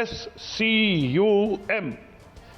SCUM.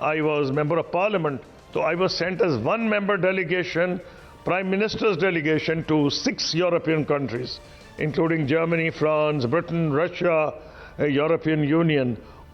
I was member of parliament. So I was sent as one member delegation, prime minister's delegation to 6 European countries, including Germany, France, Britain, Russia, European Union.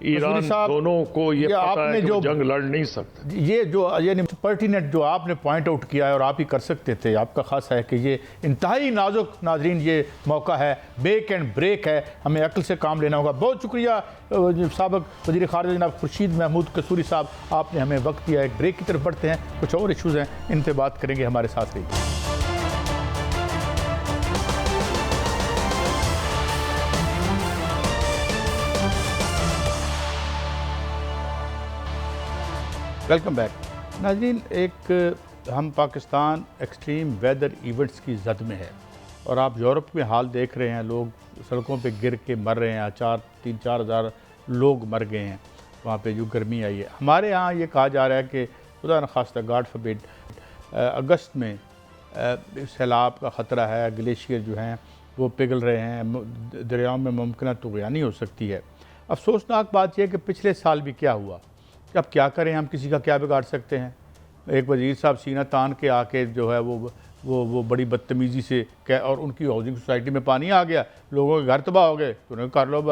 Iran साहब, दोनों को ये पता आपने है कि जो वो जंग लड़ नहीं सकते। ये जो यानी पर्टिनेंट जो आपने पॉइंट आउट किया है और आप ही कर सकते थे, आपका खास है कि ये इंतहाई नाजुक नाजरीन ये मौका है, बेक एंड ब्रेक है, हमें अक्ल से काम लेना होगा। बहुत शुक्रिया साबिक वज़ीर ख़ारिजा जनाब खुर्शीद महमूद कसूरी साहब, आपने हमें वक्त दिया। एक ब्रेक की तरफ बढ़ते हैं, कुछ और इशूज़ हैं, इन पर बात करेंगे, हमारे साथ रहिए। वेलकम बैक नाज़रीन। एक हम पाकिस्तान एक्सट्रीम वेदर इवेंट्स की जद में है और आप यूरोप में हाल देख रहे हैं, लोग सड़कों पे गिर के मर रहे हैं, 3-4 हज़ार लोग मर गए हैं वहाँ पे जो गर्मी आई है। हमारे यहाँ ये कहा जा रहा है कि खुदा न खास्ता गॉड फॉरबिड अगस्त में सैलाब का ख़तरा है, ग्लेशियर जो हैं वो पिघल रहे हैं, दरियाओं में मुमकिन तुग़यानी हो सकती है। अफसोसनाक बात यह है कि पिछले साल भी क्या हुआ, अब क्या करें, हम किसी का क्या बिगाड़ सकते हैं। एक वज़ीर साहब सीना तान के आके जो है वो बड़ी बदतमीज़ी से कह, और उनकी हाउसिंग सोसाइटी में पानी आ गया, लोगों के घर तबाह हो गए, तो उन्हें कर लो।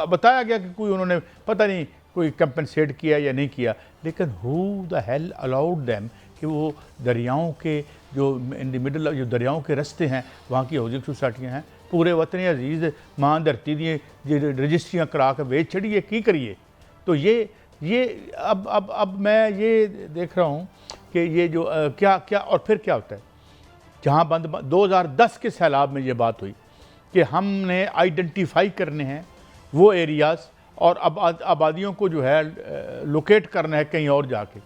बताया गया कि कोई उन्होंने पता नहीं कोई कंपनसेट किया या नहीं किया, लेकिन who the hell allowed them कि वो दरियाओं के जो इन द मिडल जो दरियाओं के रस्ते हैं वहाँ की हाउसिंग सोसाइटियाँ हैं, पूरे वतन अजीज़ मां धरती दी रजिस्ट्रियाँ करा के बेच छड़िए की करिए। तो ये अब मैं ये देख रहा हूँ कि ये जो क्या और फिर क्या होता है। जहाँ 2010 के सैलाब में ये बात हुई कि हमने आइडेंटिफाई करने हैं वो एरियाज़ और अब आबादियों को जो है लोकेट करना है कहीं और जाके।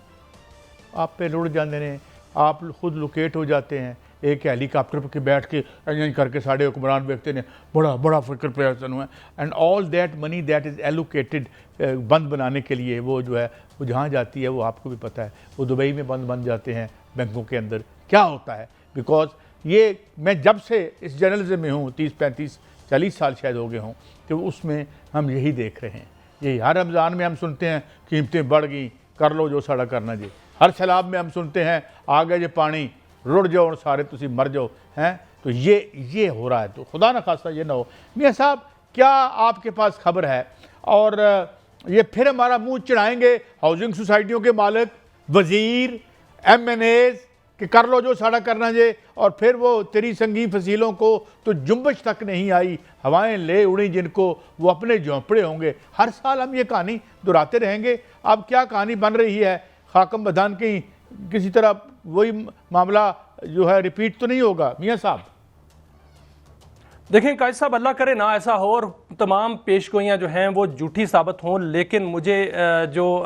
आप पे रुड़ जाते हैं, आप खुद लोकेट हो जाते हैं, एक हेलीकॉप्टर पर बैठ के इंजन करके साढ़े हुक्मरान देखते हैं, बड़ा फिक्र प्रयासन हुआ। And all that money that is allocated बंद बनाने के लिए, वो जो है वो जहाँ जाती है वो आपको भी पता है, वो दुबई में बंद बन जाते हैं बैंकों के अंदर। क्या होता है, बिकॉज ये मैं जब से इस जर्नलिज्म में हूँ 30-35-40 साल शायद हो गए हों, तो उसमें हम यही देख रहे हैं। यही हर रमज़ान में हम सुनते हैं कीमतें बढ़ गई, कर लो जो साड़ा करना जी। हर सैलाब में हम सुनते हैं आ गया ये पानी, रुड़ जाओ और सारे तुसी मर जाओ हैं। तो ये हो रहा है, तो खुदा न खास्ता ये ना हो। मियाँ साहब, क्या आपके पास खबर है? और ये फिर हमारा मुंह चढ़ाएंगे हाउसिंग सोसाइटियों के मालिक, वज़ीर, MNAs कि कर लो जो साड़ा करना जे, और फिर वो तेरी संगी फसीलों को तो जुम्बश तक नहीं आई, हवाएं ले उड़ी जिनको, वो अपने झोंपड़े होंगे। हर साल हम ये कहानी दोहराते रहेंगे। अब क्या कहानी बन रही है, खाकम बदान की किसी तरह वही मामला जो है रिपीट तो नहीं होगा? मियाँ साहब देखें कायद साहब, अल्लाह करे ना ऐसा हो और तमाम पेशगोइयाँ जो हैं वो झूठी साबित हों, लेकिन मुझे जो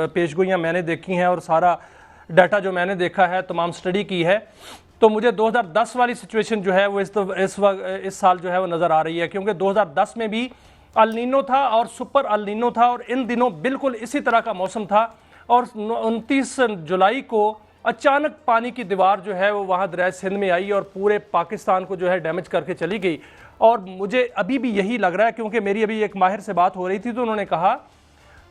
पेशगोइयाँ मैंने देखी हैं और सारा डाटा जो मैंने देखा है, तमाम स्टडी की है, तो मुझे 2010 वाली सिचुएशन जो है वो इस साल जो है वो नज़र आ रही है। क्योंकि 2010 में भी अल नीनो था और सुपर अल नीनो था, और इन दिनों बिल्कुल इसी तरह का मौसम था। और 29 जुलाई को अचानक पानी की दीवार जो है वो वहाँ दरिया सिंध में आई और पूरे पाकिस्तान को जो है डैमेज करके चली गई। और मुझे अभी भी यही लग रहा है, क्योंकि मेरी अभी एक माहिर से बात हो रही थी, तो उन्होंने कहा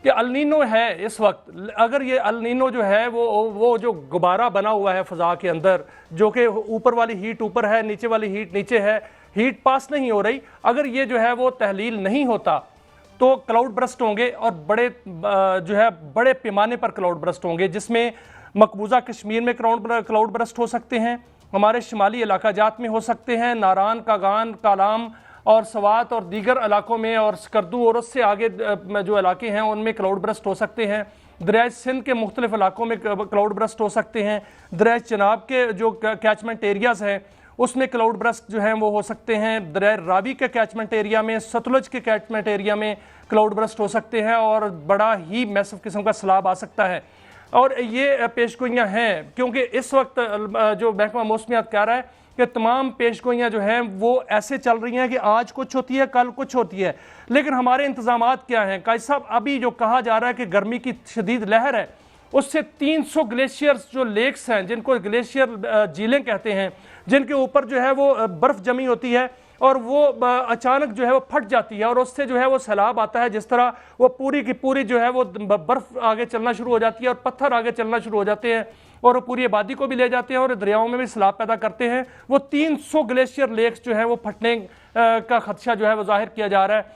कि अल नीनो है इस वक्त, अगर ये अल नीनो जो है वो जो गुब्बारा बना हुआ है फ़ज़ा के अंदर, जो कि ऊपर वाली हीट ऊपर है, नीचे वाली हीट नीचे है, हीट पास नहीं हो रही, अगर ये जो है वो तहलील नहीं होता तो क्लाउड ब्रस्ट होंगे, और बड़े पैमाने पर क्लाउड ब्रस्ट होंगे, जिसमें मकबूजा कश्मीर में क्लाउड ब्रस्ट हो सकते हैं, हमारे शुमाली इलाका जात में हो सकते हैं, नारान, कागान, कालाम और सवात और दीगर इलाकों में, और स्कर्दू और उससे आगे जो इलाके हैं उनमें क्लाउड ब्रस्ट हो सकते हैं। दरिया सिंध के मुख्तलिफ इलाकों में क्लाउड ब्रस्ट हो सकते हैं। दरिया चनाब के जो कैचमेंट एरियाज़ हैं उसमें क्लाउड ब्रस्ट जो हैं वो हो सकते हैं। दरिया रावी के कैचमेंट एरिया में, सतलुज के कैचमेंट एरिया में क्लाउड ब्रस्ट हो सकते हैं, और बड़ा ही मैसिव किस्म का सैलाब आ सकता है। और ये पेशगोइयाँ हैं, क्योंकि इस वक्त जो महकमा मौसमियात कह रहा है कि तमाम पेशगोइयाँ जो हैं वो ऐसे चल रही हैं कि आज कुछ होती है, कल कुछ होती है, लेकिन हमारे इंतजामात क्या हैं? कायद साहब, अभी जो कहा जा रहा है कि गर्मी की शदीद लहर है, उससे 300 ग्लेशियर्स जो लेक्स हैं, जिनको ग्लेशियर झीलें कहते हैं, जिनके ऊपर जो है वो बर्फ़ जमी होती है और वो अचानक जो है वो फट जाती है, और उससे जो है वो सैलाब आता है। जिस तरह वो पूरी की पूरी जो है वो बर्फ़ आगे चलना शुरू हो जाती है और पत्थर आगे चलना शुरू हो जाते हैं, और वो पूरी आबादी को भी ले जाते हैं और दरियाओं में भी सैलाब पैदा करते हैं। वो 300 ग्लेशियर लेक्स जो है वो फटने का खदशा जो है वो जाहिर किया जा रहा है।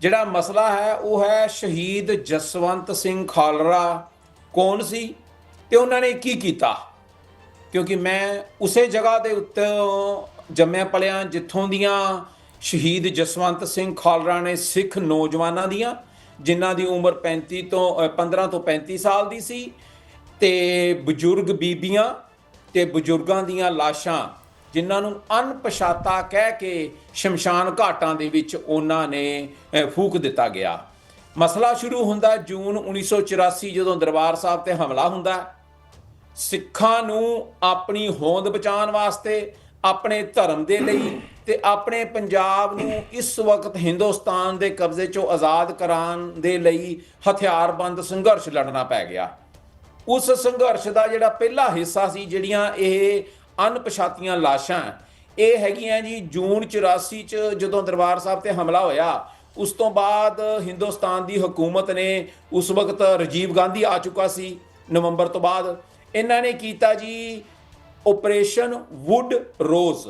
ਜਿਹੜਾ ਮਸਲਾ ਹੈ ਉਹ ਹੈ ਸ਼ਹੀਦ ਜਸਵੰਤ ਸਿੰਘ ਖਾਲੜਾ ਕੌਣ ਸੀ ਤੇ ਉਹਨਾਂ ਨੇ ਕੀ ਕੀਤਾ, ਕਿਉਂਕਿ ਮੈਂ ਉਸੇ ਜਗ੍ਹਾ ਦੇ ਉੱਤੇ ਜੰਮਿਆ ਪਲਿਆ ਜਿੱਥੋਂ ਦੀਆਂ ਸ਼ਹੀਦ ਜਸਵੰਤ ਸਿੰਘ ਖਾਲੜਾ ਨੇ ਸਿੱਖ ਨੌਜਵਾਨਾਂ ਦੀਆਂ ਜਿਨ੍ਹਾਂ ਦੀ ਉਮਰ 15 ਤੋਂ 35 ਸਾਲ ਦੀ ਸੀ, ਤੇ ਬਜ਼ੁਰਗ ਬੀਬੀਆਂ ਤੇ ਬਜ਼ੁਰਗਾਂ ਦੀਆਂ ਲਾਸ਼ਾਂ ਜਿਨ੍ਹਾਂ ਨੂੰ ਅਣਪਛਾਤਾ ਕਹਿ ਕੇ ਸ਼ਮਸ਼ਾਨ ਘਾਟਾਂ ਦੇ ਵਿੱਚ ਉਹਨਾਂ ਨੇ ਫੂਕ ਦਿੱਤਾ ਗਿਆ। ਮਸਲਾ ਸ਼ੁਰੂ ਹੁੰਦਾ ਜੂਨ 1984 ਜਦੋਂ ਦਰਬਾਰ ਸਾਹਿਬ ਤੇ ਹਮਲਾ ਹੁੰਦਾ। ਸਿੱਖਾਂ ਨੂੰ ਆਪਣੀ ਹੋਂਦ ਬਚਾਉਣ ਵਾਸਤੇ, ਆਪਣੇ ਧਰਮ ਦੇ ਲਈ ਤੇ ਆਪਣੇ ਪੰਜਾਬ ਨੂੰ ਇਸ ਵਕਤ ਹਿੰਦੁਸਤਾਨ ਦੇ ਕਬਜ਼ੇ ਚੋਂ ਆਜ਼ਾਦ ਕਰਾਉਣ ਦੇ ਲਈ ਹਥਿਆਰਬੰਦ ਸੰਘਰਸ਼ ਲੜਨਾ ਪੈ ਗਿਆ। ਉਸ ਸੰਘਰਸ਼ ਦਾ ਜਿਹੜਾ ਪਹਿਲਾ ਹਿੱਸਾ ਸੀ, ਜਿਹੜੀਆਂ ਇਹ ਅਣਪਛਾਤੀਆਂ ਲਾਸ਼ਾਂ ਇਹ ਹੈਗੀਆਂ ਜੀ ਜੂਨ 84 ਚ ਜਦੋਂ ਦਰਬਾਰ ਸਾਹਿਬ ਤੇ ਹਮਲਾ ਹੋਇਆ। ਉਸ ਤੋਂ ਬਾਅਦ ਹਿੰਦੁਸਤਾਨ ਦੀ ਹਕੂਮਤ ਨੇ, ਉਸ ਵਕਤ ਰਾਜੀਵ ਗਾਂਧੀ ਆ ਚੁੱਕਾ ਸੀ ਨਵੰਬਰ ਤੋਂ ਬਾਅਦ, ਇਹਨਾਂ ਨੇ ਕੀਤਾ ਜੀ ਆਪਰੇਸ਼ਨ ਵੁੱਡ ਰੋਜ਼।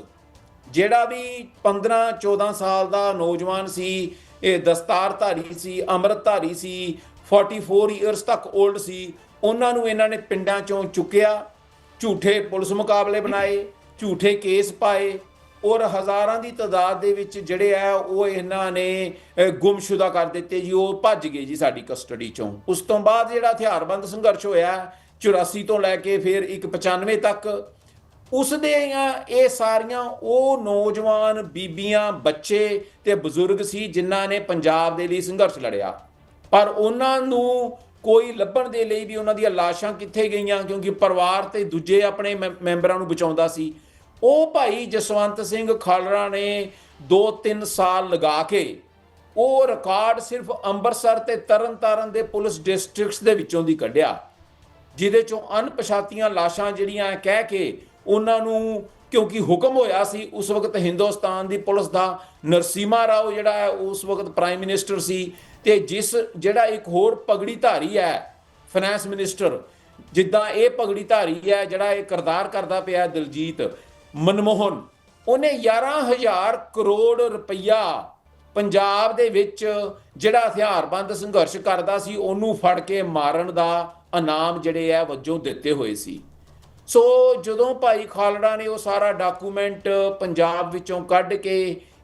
ਜਿਹੜਾ ਵੀ 15-14 ਸਾਲ ਦਾ ਨੌਜਵਾਨ ਸੀ, ਇਹ ਦਸਤਾਰਧਾਰੀ ਸੀ, ਅੰਮ੍ਰਿਤਧਾਰੀ ਸੀ, 44 ਇਅਰਸ ਤੱਕ 올ਡ ਸੀ, ਉਹਨਾਂ ਨੂੰ ਇਹਨਾਂ ਨੇ ਪਿੰਡਾਂ ਚੋਂ ਚੁੱਕਿਆ, ਝੂਠੇ ਪੁਲਿਸ ਮੁਕਾਬਲੇ ਬਣਾਏ, ਝੂਠੇ ਕੇਸ ਪਾਏ, ਔਰ ਹਜ਼ਾਰਾਂ ਦੀ ਤਾਦਾਦ ਦੇ ਵਿੱਚ ਜਿਹੜੇ ਆ ਉਹ ਇਹਨਾਂ ਨੇ ਗੁੰਮਸ਼ੁਦਾ ਕਰ ਦਿੱਤੇ ਜੀ, ਉਹ ਭੱਜ ਗਏ ਜੀ ਸਾਡੀ ਕਸਟਡੀ ਚੋਂ। ਉਸ ਤੋਂ ਬਾਅਦ ਜਿਹੜਾ ਹਥਿਆਰਬੰਦ ਸੰਘਰਸ਼ ਹੋਇਆ 84 ਤੋਂ ਲੈ ਕੇ ਫਿਰ 95 ਤੱਕ, ਉਸ ਦੇ ਇਹ ਸਾਰੀਆਂ ਉਹ ਨੌਜਵਾਨ ਬੀਬੀਆਂ, ਬੱਚੇ ਤੇ ਬਜ਼ੁਰਗ ਸੀ ਜਿਨ੍ਹਾਂ ਨੇ ਪੰਜਾਬ ਦੇ ਲਈ ਸੰਘਰਸ਼ ਲੜਿਆ। ਪਰ ਉਹਨਾਂ ਨੂੰ ਕੋਈ ਲੱਭਣ ਦੇ ਲਈ ਵੀ ਉਹਨਾਂ ਦੀਆਂ ਲਾਸ਼ਾਂ ਕਿੱਥੇ ਗਈਆਂ, ਕਿਉਂਕਿ ਪਰਿਵਾਰ ਤੇ ਦੂਜੇ ਆਪਣੇ ਮੈਂਬਰਾਂ ਨੂੰ ਬਚਾਉਂਦਾ ਸੀ। ਉਹ ਭਾਈ ਜਸਵੰਤ ਸਿੰਘ ਖਾਲੜਾ ਨੇ 2-3 ਸਾਲ ਲਗਾ ਕੇ ਉਹ ਰਿਕਾਰਡ ਸਿਰਫ ਅੰਮ੍ਰਿਤਸਰ ਤੇ ਤਰਨਤਾਰਨ ਦੇ ਪੁਲਿਸ ਡਿਸਟ੍ਰਿਕਟਸ ਦੇ ਵਿੱਚੋਂ ਦੀ ਕੱਢਿਆ, ਜਿਹਦੇ ਚੋਂ ਅਣਪਛਾਤੀਆਂ ਲਾਸ਼ਾਂ ਜਿਹੜੀਆਂ ਕਹਿ ਕੇ ਉਹਨਾਂ ਨੂੰ, ਕਿਉਂਕਿ ਹੁਕਮ ਹੋਇਆ ਸੀ ਉਸ ਵਕਤ ਹਿੰਦੁਸਤਾਨ ਦੀ ਪੁਲਿਸ ਦਾ, ਨਰਸਿਮਹਾ ਰਾਓ ਜਿਹੜਾ ਹੈ ਉਸ ਵਕਤ ਪ੍ਰਾਈਮ ਮਿਨਿਸਟਰ ਸੀ, ਤੇ ਜਿਹੜਾ ਇੱਕ ਹੋਰ ਪਗੜੀ ਧਾਰੀ ਹੈ ਫਾਈਨੈਂਸ ਮਿਨਿਸਟਰ, ਜਿੱਦਾਂ ਇਹ ਪਗੜੀ ਧਾਰੀ ਹੈ ਜਿਹੜਾ ਇਹ ਕਰਦਾਰ ਕਰਦਾ ਪਿਆ ਦਿਲਜੀਤ ਮਨਮੋਹਨ, ਉਹਨੇ 11,000 ਕਰੋੜ ਰੁਪਈਆ ਪੰਜਾਬ ਦੇ ਵਿੱਚ ਜਿਹੜਾ ਹਥਿਆਰਬੰਦ ਸੰਘਰਸ਼ ਕਰਦਾ ਸੀ ਉਹਨੂੰ ਫੜ ਕੇ ਮਾਰਨ ਦਾ ਇਨਾਮ ਜਿਹੜੇ ਹੈ ਵਜੋਂ ਦਿੱਤੇ ਹੋਏ ਸੀ। ਸੋ ਜਦੋਂ ਭਾਈ ਖਾਲੜਾ ਨੇ ਉਹ ਸਾਰਾ ਡਾਕੂਮੈਂਟ ਪੰਜਾਬ ਵਿੱਚੋਂ ਕੱਢ ਕੇ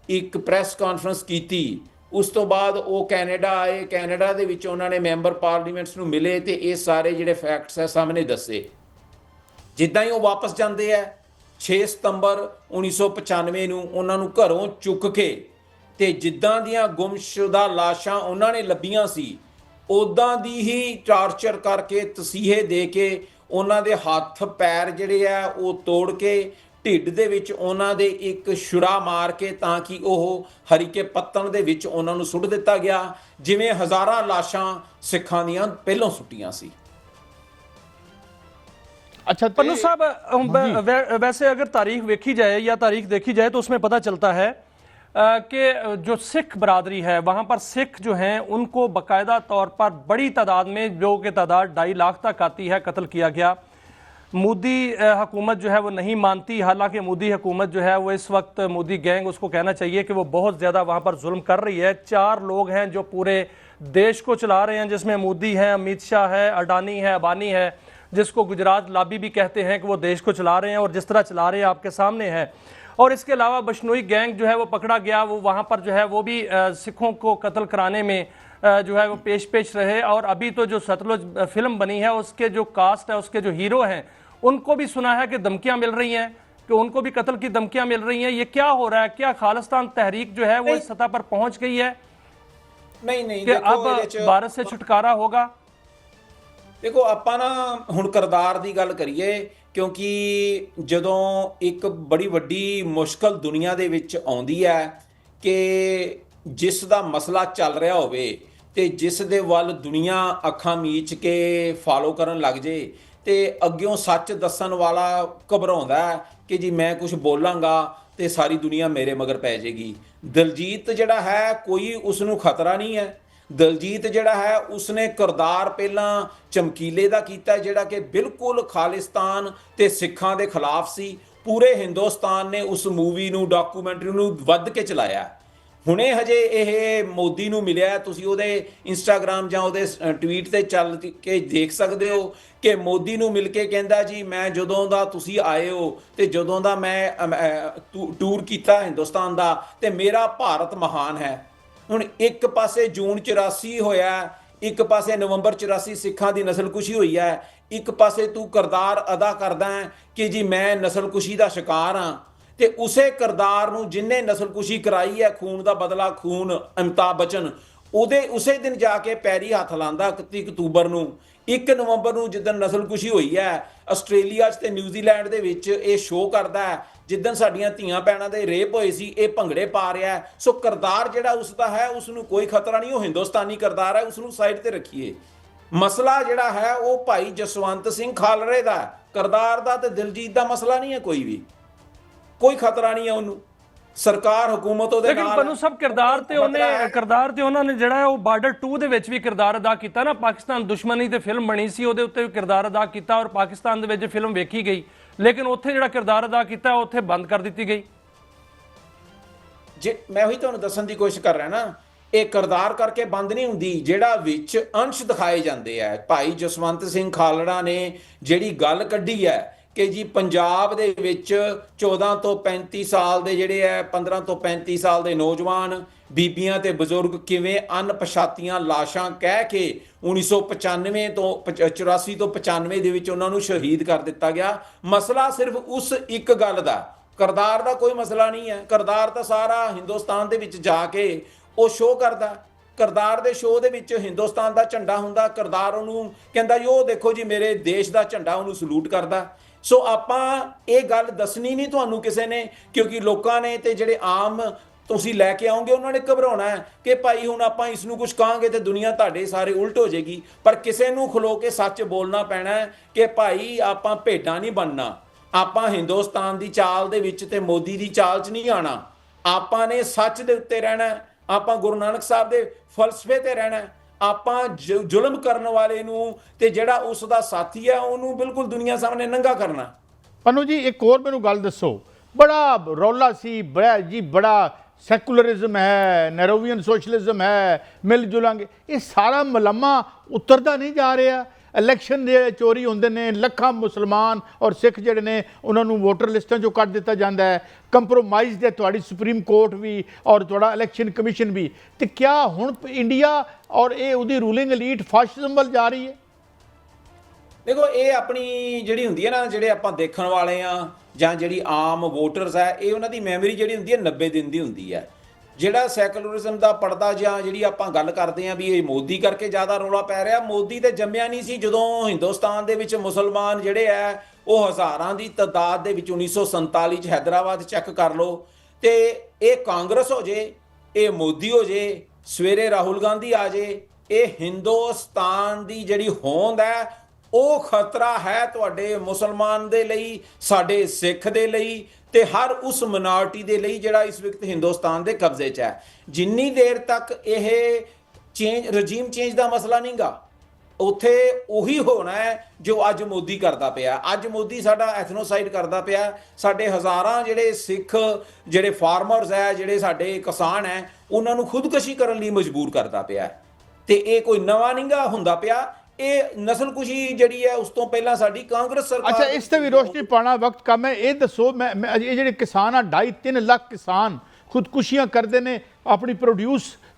ਇੱਕ ਪ੍ਰੈਸ ਕਾਨਫਰੰਸ ਕੀਤੀ, ਉਸ ਤੋਂ ਬਾਅਦ ਉਹ ਕੈਨੇਡਾ ਆਏ। ਕੈਨੇਡਾ ਦੇ ਵਿੱਚ ਉਹਨਾਂ ਨੇ ਮੈਂਬਰ ਪਾਰਲੀਮੈਂਟਸ ਨੂੰ ਮਿਲੇ ਤੇ ਇਹ ਸਾਰੇ ਜਿਹੜੇ ਫੈਕਟਸ ਹੈ ਸਾਹਮਣੇ ਦੱਸੇ। ਜਿੱਦਾਂ ਹੀ ਉਹ ਵਾਪਸ ਜਾਂਦੇ ਹੈ 6 ਸਤੰਬਰ 1995 ਨੂੰ ਉਹਨਾਂ ਨੂੰ ਘਰੋਂ ਚੁੱਕ ਕੇ ਤੇ ਜਿੱਦਾਂ ਦੀਆਂ ਗੁੰਮਸ਼ੁਦਾ ਲਾਸ਼ਾਂ ਉਹਨਾਂ ਨੇ ਲੱਭੀਆਂ ਸੀ ਉੱਦਾਂ ਦੀ ਹੀ ਟਾਰਚਰ ਕਰਕੇ, ਤਸੀਹੇ ਦੇ ਕੇ, ਉਹਨਾਂ ਦੇ ਹੱਥ ਪੈਰ ਜਿਹੜੇ ਆ ਉਹ ਤੋੜ ਕੇ, ਢਿੱਡ ਦੇ ਵਿੱਚ ਉਹਨਾਂ ਦੇ ਇੱਕ ਛੁਰਾ ਮਾਰ ਕੇ ਤਾਂ ਕਿ ਉਹ ਹਰੀਕੇ ਪੱਤਣ ਦੇ ਵਿੱਚ ਉਹਨਾਂ ਨੂੰ ਸੁੱਟ ਦਿੱਤਾ ਗਿਆ, ਜਿਵੇਂ ਹਜ਼ਾਰਾਂ ਲਾਸ਼ਾਂ ਸਿੱਖਾਂ ਦੀਆਂ ਪਹਿਲਾਂ ਸੁੱਟੀਆਂ ਸੀ। अच्छा पन्नू साहब, वैसे अगर तारीख देखी जाए या तारीख देखी जाए तो उसमें पता चलता है कि जो सिख बरादरी है वहाँ पर सिख जो हैं उनको बाकायदा तौर पर बड़ी तादाद में, लोगों की तादाद 2.5 लाख तक आती है, कत्ल किया गया। मोदी हुकूमत जो है वो नहीं मानती, हालांकि मोदी हुकूमत जो है वो इस वक्त, मोदी गैंग उसको कहना चाहिए कि वो बहुत ज़्यादा वहाँ पर जुल्म कर रही है। 4 लोग हैं जो पूरे देश को चला रहे हैं, जिसमें मोदी है, अमित शाह है, अडानी है, अबानी है, जिसको गुजरात लॉबी भी कहते हैं कि वो देश को चला रहे हैं और जिस तरह चला रहे हैं आपके सामने है। और इसके अलावा बशनोई गैंग जो है वो पकड़ा गया, वो वहाँ पर जो है वो भी सिखों को कत्ल कराने में जो है वो पेश रहे। और अभी तो जो सतलुज फिल्म बनी है उसके जो कास्ट है, उसके जो हीरो हैं, उनको भी सुना है कि धमकियाँ मिल रही हैं कि उनको भी कत्ल की धमकियां मिल रही हैं। ये क्या हो रहा है? क्या खालिस्तान तहरीक जो है वो इस सतह पर पहुंच गई है नहीं कि अब भारत से छुटकारा होगा? ਦੇਖੋ ਆਪਾਂ ਨਾ ਹੁਣ ਕਰਦਾਰ ਦੀ ਗੱਲ ਕਰੀਏ, ਕਿਉਂਕਿ ਜਦੋਂ ਇੱਕ ਬੜੀ ਵੱਡੀ ਮੁਸ਼ਕਲ ਦੁਨੀਆ ਦੇ ਵਿੱਚ ਆਉਂਦੀ ਹੈ ਕਿ ਜਿਸ ਦਾ ਮਸਲਾ ਚੱਲ ਰਿਹਾ ਹੋਵੇ ਤੇ ਜਿਸ ਦੇ ਵੱਲ ਦੁਨੀਆ ਅੱਖਾਂ ਮੀਚ ਕੇ ਫਾਲੋ ਕਰਨ ਲੱਗ ਜੇ ਤੇ ਅੱਗਿਓਂ ਸੱਚ ਦੱਸਣ ਵਾਲਾ ਘਬਰਾਉਂਦਾ ਕਿ ਜੀ ਮੈਂ ਕੁਝ ਬੋਲਾਂਗਾ ਤੇ ਸਾਰੀ ਦੁਨੀਆ ਮੇਰੇ ਮਗਰ ਪੈ ਜਾਏਗੀ। ਦਲਜੀਤ ਜਿਹੜਾ ਹੈ ਕੋਈ ਉਸ ਨੂੰ ਖਤਰਾ ਨਹੀਂ ਹੈ। ਦਲਜੀਤ ਜਿਹੜਾ ਹੈ ਉਸਨੇ ਕਿਰਦਾਰ ਪਹਿਲਾਂ ਚਮਕੀਲੇ ਦਾ ਕੀਤਾ ਜਿਹੜਾ ਕਿ ਬਿਲਕੁਲ ਖਾਲਿਸਤਾਨ ਤੇ ਸਿੱਖਾਂ ਦੇ ਖਿਲਾਫ ਸੀ। ਪੂਰੇ ਹਿੰਦੁਸਤਾਨ ਨੇ ਉਸ ਮੂਵੀ ਨੂੰ, ਡਾਕੂਮੈਂਟਰੀ ਨੂੰ ਵੱਧ ਕੇ ਚਲਾਇਆ। ਹੁਣੇ ਹਜੇ ਇਹ ਮੋਦੀ ਨੂੰ ਮਿਲਿਆ, ਤੁਸੀਂ ਉਹਦੇ ਇੰਸਟਾਗ੍ਰਾਮ ਜਾਂ ਉਹਦੇ ਟਵੀਟ ਤੇ ਚੱਲ ਕੇ ਦੇਖ ਸਕਦੇ ਹੋ ਕਿ ਮੋਦੀ ਨੂੰ ਮਿਲ ਕੇ ਕਹਿੰਦਾ ਜੀ ਮੈਂ ਜਦੋਂ ਦਾ ਤੁਸੀਂ ਆਏ ਹੋ ਤੇ ਜਦੋਂ ਦਾ ਮੈਂ ਟੂਰ ਕੀਤਾ ਹਿੰਦੁਸਤਾਨ ਦਾ ਤੇ ਮੇਰਾ ਭਾਰਤ ਮਹਾਨ ਹੈ। ਹੁਣ ਇੱਕ ਪਾਸੇ ਜੂਨ 84 ਹੋਇਆ, ਇੱਕ ਪਾਸੇ ਨਵੰਬਰ 84 ਸਿੱਖਾਂ ਦੀ ਨਸਲਕੁਸ਼ੀ ਹੋਈ ਹੈ, ਇੱਕ ਪਾਸੇ ਤੂੰ ਕਿਰਦਾਰ ਅਦਾ ਕਰਦਾ ਹੈ ਕਿ ਜੀ ਮੈਂ ਨਸਲਕੁਸ਼ੀ ਦਾ ਸ਼ਿਕਾਰ ਹਾਂ ਤੇ ਉਸੇ ਕਿਰਦਾਰ ਨੂੰ ਜਿਨਨੇ ਨਸਲਕੁਸ਼ੀ ਕਰਾਈ ਹੈ, ਖੂਨ ਦਾ ਬਦਲਾ ਖੂਨ, ਅਮਿਤਾਭ ਬੱਚਨ, ਉਹਦੇ ਉਸੇ ਦਿਨ ਜਾ ਕੇ ਪੈਰੀ ਹੱਥ ਲਾਉਂਦਾ 31 ਅਕਤੂਬਰ ਨੂੰ। 1 ਨਵੰਬਰ ਨੂੰ ਜਿੱਦਣ ਨਸਲਕੁਸ਼ੀ ਹੋਈ ਹੈ ਆਸਟ੍ਰੇਲੀਆ 'ਚ ਤੇ ਨਿਊਜ਼ੀਲੈਂਡ ਦੇ ਵਿੱਚ ਇਹ ਸ਼ੋਅ ਕਰਦਾ ਹੈ ਜਿੱਦਣ ਸਾਡੀਆਂ ਧੀਆਂ ਭੈਣਾਂ ਦੇ ਰੇਪ ਹੋਏ ਸੀ ਇਹ ਭੰਗੜੇ ਪਾ ਰਿਹਾ ਹੈ। ਸੋ ਕਿਰਦਾਰ ਜਿਹੜਾ ਉਸ ਦਾ ਹੈ ਉਸ ਨੂੰ ਕੋਈ ਖਤਰਾ ਨਹੀਂ, ਉਹ ਹਿੰਦੁਸਤਾਨੀ ਕਿਰਦਾਰ ਹੈ, ਉਸ ਨੂੰ ਸਾਈਡ ਤੇ ਰੱਖੀਏ। ਮਸਲਾ ਜਿਹੜਾ ਹੈ ਉਹ ਭਾਈ ਜਸਵੰਤ ਸਿੰਘ ਖਾਲੜੇ ਦਾ ਕਿਰਦਾਰ ਦਾ ਤੇ ਦਿਲਜੀਤ ਦਾ ਮਸਲਾ ਨਹੀਂ ਹੈ। ਕੋਈ ਖਤਰਾ ਨਹੀਂ ਹੈ ਉਹਨੂੰ। ਸਰਕਾਰ ਹੁਕੂਮਤ ਉਹਦੇ ਨਾਲ। ਲੇਕਿਨ ਪਨੂ ਸਾਹਿਬ ਕਿਰਦਾਰ ਤੇ ਉਹਨਾਂ ਨੇ ਜਿਹੜਾ ਉਹ ਬਾਰਡਰ 2 ਦੇ ਵਿੱਚ ਵੀ ਕਿਰਦਾਰ ਅਦਾ ਕੀਤਾ ਨਾ। ਪਾਕਿਸਤਾਨ ਦੁਸ਼ਮਣੀ ਤੇ ਫਿਲਮ ਬਣੀ ਸੀ, ਉਹਦੇ ਉੱਤੇ ਵੀ ਕਿਰਦਾਰ ਅਦਾ ਕੀਤਾ ਔਰ ਪਾਕਿਸਤਾਨ ਦੇ ਵਿੱਚ ਫਿਲਮ ਵੇਖੀ ਗਈ, ਲੇਕਿਨ ਉੱਥੇ ਜਿਹੜਾ ਕਿਰਦਾਰ ਅਦਾ ਕੀਤਾ ਉੱਥੇ ਬੰਦ ਕਰ ਦਿੱਤੀ ਗਈ। ਜੇ ਮੈਂ ਉਹੀ ਤੁਹਾਨੂੰ ਦੱਸਣ ਦੀ ਕੋਸ਼ਿਸ਼ ਕਰ ਰਿਹਾ ਨਾ, ਇਹ ਕਿਰਦਾਰ ਕਰਕੇ ਬੰਦ ਨਹੀਂ ਹੁੰਦੀ, ਜਿਹੜਾ ਵਿੱਚ ਅੰਸ਼ ਦਿਖਾਏ ਜਾਂਦੇ ਆ। ਭਾਈ ਜਸਵੰਤ ਸਿੰਘ ਖਾਲੜਾ ਨੇ ਜਿਹੜੀ ਗੱਲ ਕੱਢੀ ਹੈ ਕਿ ਜੀ ਪੰਜਾਬ ਦੇ ਵਿੱਚ 14 ਤੋਂ 35 ਸਾਲ ਦੇ ਜਿਹੜੇ ਹੈ 15 ਤੋਂ 35 ਸਾਲ ਦੇ ਨੌਜਵਾਨ, ਬੀਬੀਆਂ ਤੇ ਬਜ਼ੁਰਗ ਕਿਵੇਂ ਅਣਪਛਾਤੀਆਂ ਲਾਸ਼ਾਂ ਕਹਿ ਕੇ 1995 ਤੋਂ 84 ਤੋਂ 95 ਦੇ ਵਿੱਚ ਉਹਨਾਂ ਨੂੰ ਸ਼ਹੀਦ ਕਰ ਦਿੱਤਾ ਗਿਆ। ਮਸਲਾ ਸਿਰਫ ਉਸ ਇੱਕ ਗੱਲ ਦਾ, ਕਿਰਦਾਰ ਦਾ ਕੋਈ ਮਸਲਾ ਨਹੀਂ ਹੈ। ਕਿਰਦਾਰ ਤਾਂ ਸਾਰਾ ਹਿੰਦੁਸਤਾਨ ਦੇ ਵਿੱਚ ਜਾ ਕੇ ਉਹ ਸ਼ੋਅ ਕਰਦਾ। ਕਿਰਦਾਰ ਦੇ ਸ਼ੋਅ ਦੇ ਵਿੱਚ ਹਿੰਦੁਸਤਾਨ ਦਾ ਝੰਡਾ ਹੁੰਦਾ, ਕਿਰਦਾਰ ਉਹਨੂੰ ਕਹਿੰਦਾ ਜੀ ਉਹ ਦੇਖੋ ਜੀ ਮੇਰੇ ਦੇਸ਼ ਦਾ ਝੰਡਾ, ਉਹਨੂੰ ਸਲੂਟ ਕਰਦਾ। ਸੋ ਆਪਾਂ ਇਹ ਗੱਲ ਦੱਸਣੀ ਨਹੀਂ ਤੁਹਾਨੂੰ ਕਿਸੇ ਨੇ, ਕਿਉਂਕਿ ਲੋਕਾਂ ਨੇ ਤੇ ਜਿਹੜੇ ਆਮ ਤੁਸੀਂ ਲੈ ਕੇ ਆਓਗੇ ਉਹਨਾਂ ਨੇ ਘਬਰਾਉਣਾ ਹੈ ਕਿ ਭਾਈ ਹੁਣ ਆਪਾਂ ਇਸ ਨੂੰ ਕੁਝ ਕਹਾਂਗੇ ਤੇ ਦੁਨੀਆ ਤੁਹਾਡੇ ਸਾਰੇ ਉਲਟ ਹੋ ਜਾਏਗੀ। ਪਰ ਕਿਸੇ ਨੂੰ ਖਲੋ ਕੇ ਸੱਚ ਬੋਲਣਾ ਪੈਣਾ ਹੈ ਕਿ ਭਾਈ ਆਪਾਂ ਭੇਡਾਂ ਨਹੀਂ ਬਣਨਾ, ਆਪਾਂ ਹਿੰਦੁਸਤਾਨ ਦੀ ਚਾਲ ਦੇ ਵਿੱਚ ਤੇ ਮੋਦੀ ਦੀ ਚਾਲ 'ਚ ਨਹੀਂ ਆਣਾ। ਆਪਾਂ ਨੇ ਸੱਚ ਦੇ ਉੱਤੇ ਰਹਿਣਾ, ਆਪਾਂ ਗੁਰੂ ਨਾਨਕ ਸਾਹਿਬ ਦੇ ਫਲਸਫੇ ਤੇ ਰਹਿਣਾ। ਆਪਾਂ ਜ਼ੁਲਮ ਕਰਨ ਵਾਲੇ ਨੂੰ ਤੇ ਜਿਹੜਾ ਉਸ ਦਾ ਸਾਥੀ ਹੈ ਉਹਨੂੰ ਬਿਲਕੁਲ ਦੁਨੀਆ ਸਾਹਮਣੇ ਨੰਗਾ ਕਰਨਾ। ਪਨੂ ਜੀ ਇੱਕ ਹੋਰ ਮੈਨੂੰ ਗੱਲ ਦੱਸੋ, ਬੜਾ ਰੌਲਾ ਸੀ ਬੜਾ ਸੈਕੂਲਰਿਜ਼ਮ ਹੈ, ਨੈਰੋਵੀਅਨ ਸੋਸ਼ਲਿਜ਼ਮ ਹੈ, ਮਿਲ ਜੁਲਾਂਗੇ, ਇਹ ਸਾਰਾ ਮਲਮਾ ਉਤਰਦਾ ਨਹੀਂ ਜਾ ਰਿਹਾ। ਇਲੈਕਸ਼ਨ ਦੇ ਚੋਰੀ ਹੁੰਦੇ ਨੇ, ਲੱਖਾਂ ਮੁਸਲਮਾਨ ਔਰ ਸਿੱਖ ਜਿਹੜੇ ਨੇ ਉਹਨਾਂ ਨੂੰ ਵੋਟਰ ਲਿਸਟਾਂ 'ਚੋਂ ਕੱਢ ਦਿੱਤਾ ਜਾਂਦਾ ਹੈ, ਕੰਪਰੋਮਾਈਜ਼ ਹੈ ਤੁਹਾਡੀ ਸੁਪਰੀਮ ਕੋਰਟ ਵੀ ਔਰ ਤੁਹਾਡਾ ਇਲੈਕਸ਼ਨ ਕਮਿਸ਼ਨ ਵੀ। ਤੇ ਕਿਆ ਹੁਣ ਇੰਡੀਆ ਔਰ ਇਹ ਉਹਦੀ ਰੂਲਿੰਗ ਐਲੀਟ ਫਾਸ਼ਿਜ਼ਮ ਵੱਲ ਜਾ ਰਹੀ ਹੈ? ਦੇਖੋ ਇਹ ਆਪਣੀ ਜਿਹੜੀ ਹੁੰਦੀ ਹੈ ਨਾ, ਜਿਹੜੇ ਆਪਾਂ ਦੇਖਣ ਵਾਲੇ ਆ ਜਾਂ ਜਿਹੜੀ ਆਮ ਵੋਟਰਸ ਹੈ, ਇਹ ਉਹਨਾਂ ਦੀ ਮੈਮਰੀ ਜਿਹੜੀ ਹੁੰਦੀ ਹੈ 90 ਦਿਨ ਦੀ ਹੁੰਦੀ ਹੈ। ਜਿਹੜਾ ਸੈਕੂਲਰਿਜ਼ਮ ਦਾ ਪਰਦਾ ਜਾਂ ਜਿਹੜੀ ਆਪਾਂ ਗੱਲ ਕਰਦੇ ਹਾਂ ਵੀ ਇਹ ਮੋਦੀ ਕਰਕੇ ਜ਼ਿਆਦਾ ਰੌਲਾ ਪੈ ਰਿਹਾ, ਮੋਦੀ ਤੇ ਜੰਮਿਆ ਨਹੀਂ ਸੀ ਜਦੋਂ ਹਿੰਦੁਸਤਾਨ ਦੇ ਵਿੱਚ ਮੁਸਲਮਾਨ ਜਿਹੜੇ ਹੈ ਉਹ ਹਜ਼ਾਰਾਂ ਦੀ ਤਾਦਾਦ ਦੇ ਵਿੱਚ 1947 'ਚ ਹੈਦਰਾਬਾਦ ਚੈੱਕ ਕਰ ਲਓ। ਤੇ ਇਹ ਕਾਂਗਰਸ ਹੋ ਜੇ, ਇਹ ਮੋਦੀ ਹੋ ਜੇ, ਸਵੇਰੇ ਰਾਹੁਲ ਗਾਂਧੀ ਆ ਜੇ, ਇਹ ਹਿੰਦੁਸਤਾਨ ਦੀ ਜਿਹੜੀ ਹੋਂਦ ਹੈ ਉਹ ਖਤਰਾ ਹੈ ਤੁਹਾਡੇ ਮੁਸਲਮਾਨ ਦੇ ਲਈ, ਸਾਡੇ ਸਿੱਖ ਦੇ ਲਈ ਤੇ ਹਰ ਉਸ ਮਿਨੋਰਟੀ ਦੇ ਲਈ ਜਿਹੜਾ ਇਸ ਵਕਤ ਹਿੰਦੁਸਤਾਨ ਦੇ ਕਬਜ਼ੇ 'ਚ ਹੈ। ਜਿੰਨੀ ਦੇਰ ਤੱਕ ਇਹ ਰਜੀਮ ਚੇਂਜ ਦਾ ਮਸਲਾ ਨਹੀਂਗਾ, ਉੱਥੇ ਉਹੀ ਹੋਣਾ ਹੈ ਜੋ ਅੱਜ ਮੋਦੀ ਕਰਦਾ ਪਿਆ। ਅੱਜ ਮੋਦੀ ਸਾਡਾ ਐਥਨੋਸਾਈਡ ਕਰਦਾ ਪਿਆ, ਸਾਡੇ ਹਜ਼ਾਰਾਂ ਜਿਹੜੇ ਸਿੱਖ ਜਿਹੜੇ ਫਾਰਮਰਸ ਹੈ, ਜਿਹੜੇ ਸਾਡੇ ਕਿਸਾਨ ਹੈ, ਉਹਨਾਂ ਨੂੰ ਖੁਦਕਸ਼ੀ ਕਰਨ ਲਈ ਮਜਬੂਰ ਕਰਦਾ ਪਿਆ। ਤੇ ਇਹ ਕੋਈ ਨਵਾਂ ਨਹੀਂਗਾ ਹੁੰਦਾ ਪਿਆ, ਇਹ ਨਸਲਕੁਸ਼ੀ ਜਿਹੜੀ ਹੈ ਉਸ ਤੋਂ ਪਹਿਲਾਂ ਸਾਡੀ ਕਾਂਗਰਸ ਸਰਕਾਰ। ਅੱਛਾ, ਇਸ ਤੇ ਵੀ ਰੋਸ਼ਨੀ ਪਾਉਣਾ ਵਕਤ ਕਮ ਹੈ। ਇਹ ਦੱਸੋ ਇਹ ਜਿਹੜੇ ਕਿਸਾਨ ਆ 2.5-3 ਲੱਖ ਕਿਸਾਨ ਖੁਦਕੁਸ਼ੀਆਂ ਕਰਦੇ ਨੇ, ਆਪਣੀ ਪ੍ਰੋਡਿਊਸ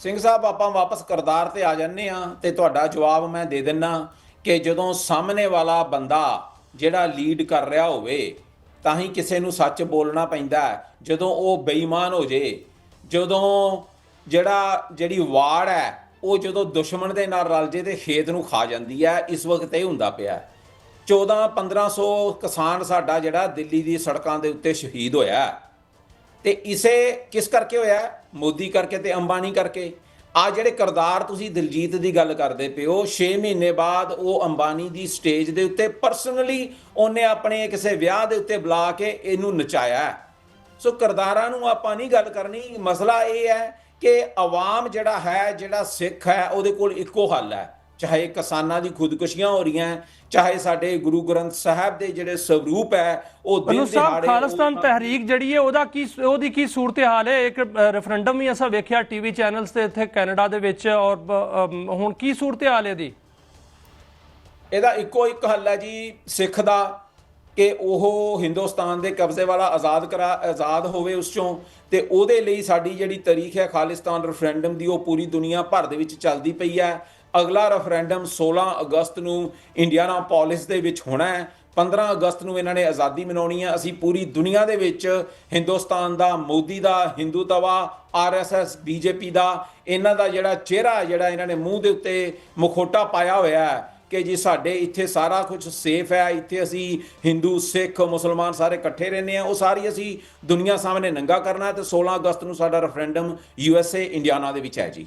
ਸਿੰਘ ਸਾਹਿਬ ਆਪਾਂ ਵਾਪਸ ਕਰਦਾਰ ਤੇ ਆ ਜਾਂਦੇ ਆ ਤੇ ਤੁਹਾਡਾ ਜਵਾਬ ਮੈਂ ਦੇ ਦਿੰਨਾ ਕਿ ਜਦੋਂ ਸਾਹਮਣੇ ਵਾਲਾ ਬੰਦਾ ਜਿਹੜਾ ਲੀਡ ਕਰ ਰਿਹਾ ਹੋਵੇ ਤਾਂ ਹੀ ਕਿਸੇ ਨੂੰ ਸੱਚ ਬੋਲਣਾ ਪੈਂਦਾ. ਜਦੋਂ ਉਹ ਬੇਈਮਾਨ ਹੋ ਜੇ, ਜਦੋਂ ਜਿਹੜੀ ਵਾੜ ਹੈ ਉਹ ਜਦੋਂ ਦੁਸ਼ਮਣ ਦੇ ਨਾਲ ਰਲ ਜੇ ਤੇ ਖੇਤ ਨੂੰ ਖਾ ਜਾਂਦੀ ਹੈ. ਇਸ ਵਕਤ ਇਹ ਹੁੰਦਾ ਪਿਆ. 14-1500 ਕਿਸਾਨ ਸਾਡਾ ਜਿਹੜਾ ਦਿੱਲੀ ਦੀ ਸੜਕਾਂ ਦੇ ਉੱਤੇ ਸ਼ਹੀਦ ਹੋਇਆ ਤੇ ਇਸੇ ਕਿਸ ਕਰਕੇ ਹੋਇਆ? ਮੋਦੀ ਕਰਕੇ ਤੇ ਅੰਬਾਨੀ ਕਰਕੇ. ਆ ਜਿਹੜੇ ਕਰਦਾਰ ਤੁਸੀਂ ਦਿਲਜੀਤ ਦੀ ਗੱਲ ਕਰਦੇ ਪਿਓ, 6 ਮਹੀਨੇ ਬਾਅਦ ਉਹ ਅੰਬਾਨੀ ਦੀ ਸਟੇਜ ਦੇ ਉੱਤੇ ਪਰਸਨਲੀ ਉਹਨੇ ਆਪਣੇ ਕਿਸੇ ਵਿਆਹ ਦੇ ਉੱਤੇ ਬੁਲਾ ਕੇ ਇਹਨੂੰ ਨਚਾਇਆ. ਸੋ ਕਰਦਾਰਾਂ ਨੂੰ ਆਪਾਂ ਨਹੀਂ ਗੱਲ ਕਰਨੀ. ਮਸਲਾ ਇਹ ਹੈ ਕਿ ਆਵਾਮ ਜਿਹੜਾ ਹੈ, ਜਿਹੜਾ ਸਿੱਖ ਹੈ, ਉਹਦੇ ਕੋਲ ਇੱਕੋ ਹੱਲ ਹੈ. ਚਾਹੇ ਕਿਸਾਨਾਂ ਦੀ ਖੁਦਕੁਸ਼ੀਆਂ ਹੋ ਰਹੀਆਂ, ਚਾਹੇ ਸਾਡੇ ਗੁਰੂ ਗ੍ਰੰਥ ਸਾਹਿਬ ਦੇ ਜਿਹੜੇ ਸਰੂਪ ਹੈ ਉਹ ਦਿਨ ਦਿਹਾੜੇ. ਖਾਲਿਸਤਾਨ ਤਹਿਰੀਕ ਜਿਹੜੀ ਹੈ ਉਹਦੀ ਕੀ ਸੂਰਤ ਹਾਲ ਹੈ? ਇੱਕ ਰੈਫਰੈਂਡਮ ਵੀ ਅਸਾਂ ਵੇਖਿਆ ਟੀਵੀ ਚੈਨਲਸ ਤੇ ਇੱਥੇ ਕੈਨੇਡਾ ਦੇ ਵਿੱਚ, ਔਰ ਹੁਣ ਕੀ ਸੂਰਤ ਹਾਲ ਹੈ ਇਹਦਾ ਇੱਕੋ ਇੱਕ ਹੱਲ ਹੈ ਜੀ ਸਿੱਖ ਦਾ, ਕਿ ਉਹ ਹਿੰਦੁਸਤਾਨ ਦੇ ਕਬਜ਼ੇ ਵਾਲਾ ਆਜ਼ਾਦ ਹੋਵੇ ਉਸ ਚੋਂ. ਤੇ ਉਹਦੇ ਲਈ ਸਾਡੀ ਜਿਹੜੀ ਤਾਰੀਖ ਹੈ ਖਾਲਿਸਤਾਨ ਰੈਫਰੈਂਡਮ ਦੀ, ਉਹ ਪੂਰੀ ਦੁਨੀਆ ਭਰ ਦੇ ਵਿੱਚ ਚੱਲਦੀ ਪਈ ਹੈ. ਅਗਲਾ ਰੈਫਰੈਂਡਮ 16 ਅਗਸਤ ਨੂੰ ਇੰਡੀਆਨਾਪੋਲਿਸ ਦੇ ਵਿੱਚ ਹੋਣਾ ਹੈ. 15 ਅਗਸਤ ਨੂੰ ਇਹਨਾਂ ਨੇ ਆਜ਼ਾਦੀ ਮਨਾਉਣੀ ਹੈ. ਅਸੀਂ ਪੂਰੀ ਦੁਨੀਆ ਦੇ ਵਿੱਚ ਹਿੰਦੁਸਤਾਨ ਦਾ, ਮੋਦੀ ਦਾ, ਹਿੰਦੂਤਵਾ, RSS, BJP ਦਾ, ਇਹਨਾਂ ਦਾ ਜਿਹੜਾ ਚਿਹਰਾ ਜਿਹੜਾ ਇਹਨਾਂ ਨੇ ਮੂੰਹ ਦੇ ਉੱਤੇ ਮੁਖੌਟਾ ਪਾਇਆ ਹੋਇਆ ਹੈ ਕਿ ਜੀ ਸਾਡੇ ਇੱਥੇ ਸਾਰਾ ਕੁਝ ਸੇਫ ਹੈ, ਇੱਥੇ ਅਸੀਂ ਹਿੰਦੂ, ਸਿੱਖ, ਮੁਸਲਮਾਨ ਸਾਰੇ ਇਕੱਠੇ ਰਹਿੰਦੇ ਹਾਂ, ਉਹ ਸਾਰੀ ਅਸੀਂ ਦੁਨੀਆ ਸਾਹਮਣੇ ਨੰਗਾ ਕਰਨਾ ਹੈ. ਤੇ 16 ਅਗਸਤ ਨੂੰ ਸਾਡਾ ਰੈਫਰੈਂਡਮ USA ਇੰਡੀਆਨਾ ਦੇ ਵਿੱਚ ਹੈ ਜੀ.